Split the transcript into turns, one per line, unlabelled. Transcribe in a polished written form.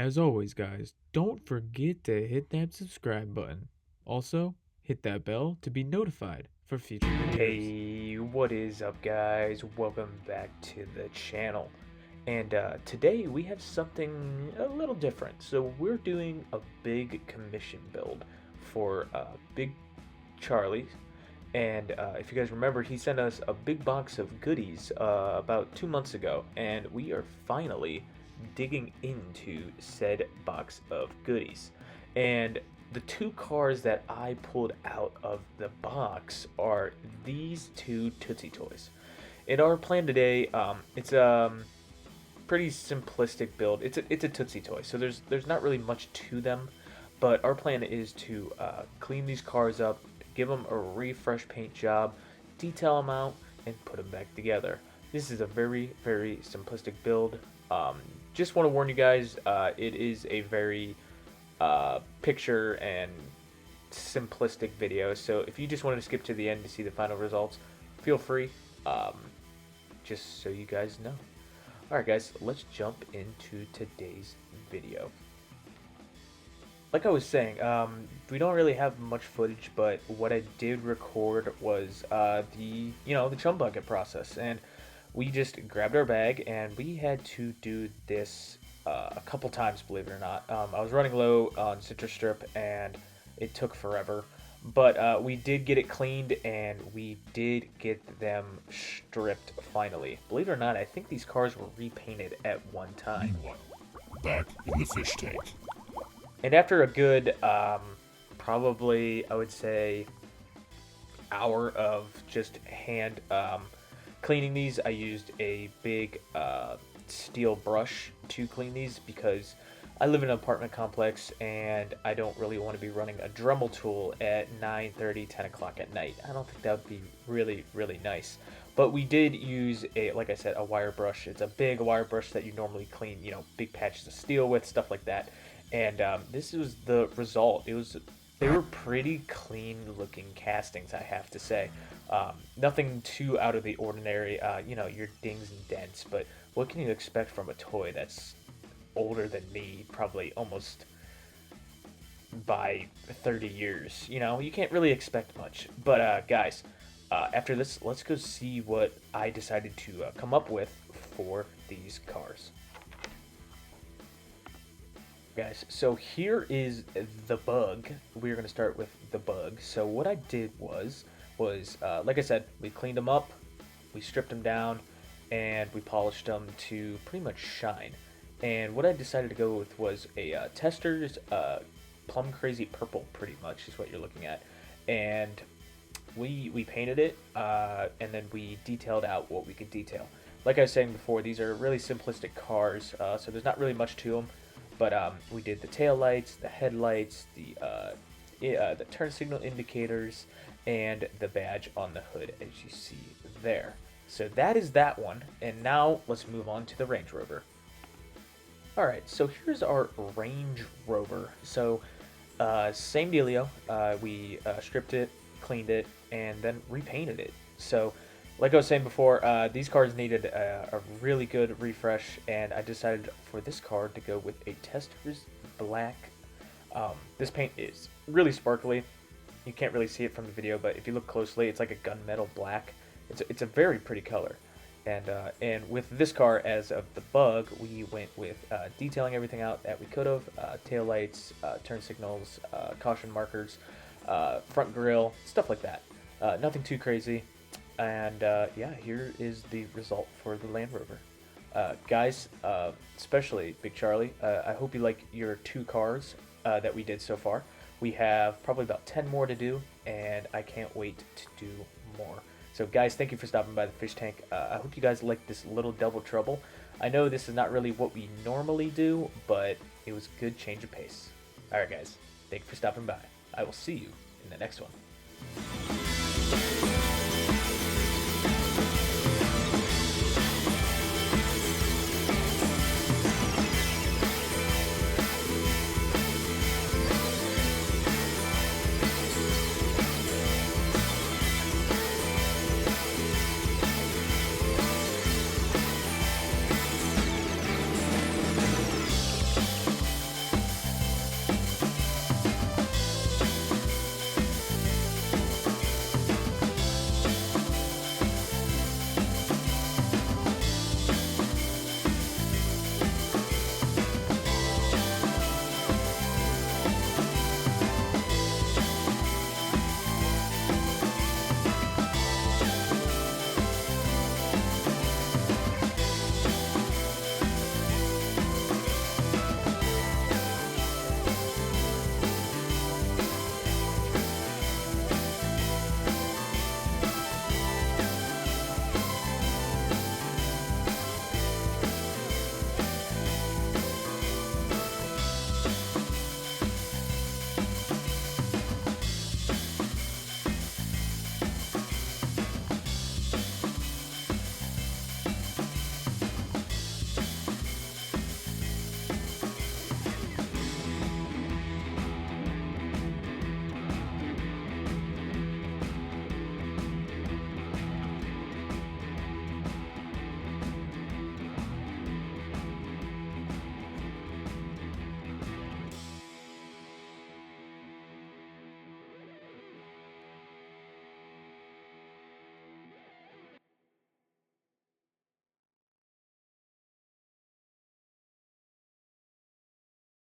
as always, guys, don't forget to hit that subscribe button. Also, hit that bell to be notified for future videos.
Hey, what is up, guys? Welcome back to the channel. And today we have something a little different. So we're doing a big commission build for Big Charlie. And if you guys remember, he sent us a big box of goodies about 2 months ago. And we are finally digging into said box of goodies. And the two cars that I pulled out of the box are these two Tootsie Toys. In our plan today, it's a pretty simplistic build. It's a Tootsie Toy, so there's not really much to them. But our plan is to clean these cars up, give them a refresh paint job, detail them out, and put them back together. This is a very simplistic build. Just want to warn you guys, it is a very picture and simplistic video, so if you just wanted to skip to the end to see the final results, feel free, just so you guys know. Alright guys, let's jump into today's video. Like I was saying, we don't really have much footage, but what I did record was the chum bucket process, and we just grabbed our bag and we had to do this a couple times, believe it or not. I was running low on citrus strip and it took forever, but we did get it cleaned and we did get them stripped finally. Believe it or not, I think these cars were repainted at one time.
Meanwhile, back in the fish tank.
And after a good, probably, I would say, hour of just hand cleaning these, I used a big steel brush to clean these because I live in an apartment complex and I don't really want to be running a Dremel tool at 9:30, 10 o'clock at night. I don't think that would be really nice. But we did use like I said, a wire brush. It's a big wire brush that you normally clean, big patches of steel with, stuff like that. And this was the result. They were pretty clean looking castings, I have to say. Nothing too out of the ordinary, your dings and dents, but what can you expect from a toy that's older than me, probably almost by 30 years? You can't really expect much. But guys, after this, let's go see what I decided to come up with for these cars. Guys, so here is the bug. We're going to start with the bug. So what I did was like I said, we cleaned them up, we stripped them down, and we polished them to pretty much shine. And what I decided to go with was a Tester's Plum Crazy Purple, pretty much is what you're looking at. And we painted it, and then we detailed out what we could detail. Like I was saying before, these are really simplistic cars, so there's not really much to them. But we did the tail lights, the headlights, the turn signal indicators, and the badge on the hood, as you see there. So that is that one, and now let's move on to the Range Rover. Alright, so here's our Range Rover. So same dealio, we stripped it, cleaned it, and then repainted it. So like I was saying before, these cars needed a really good refresh, and I decided for this car to go with a Tester's Black. This paint is really sparkly. You can't really see it from the video, but if you look closely, it's like a gunmetal black. It's a very pretty color. And with this car as of the bug, we went with detailing everything out that we could have. Tail lights, turn signals, caution markers, front grille, stuff like that. Nothing too crazy. And yeah, here is the result for the Land Rover. Guys, especially Big Charlie, I hope you like your two cars that we did so far. We have probably about 10 more to do, and I can't wait to do more. So guys, thank you for stopping by the fish tank. I hope you guys like this little double trouble. I know this is not really what we normally do, but it was a good change of pace. Alright guys, thank you for stopping by. I will see you in the next one.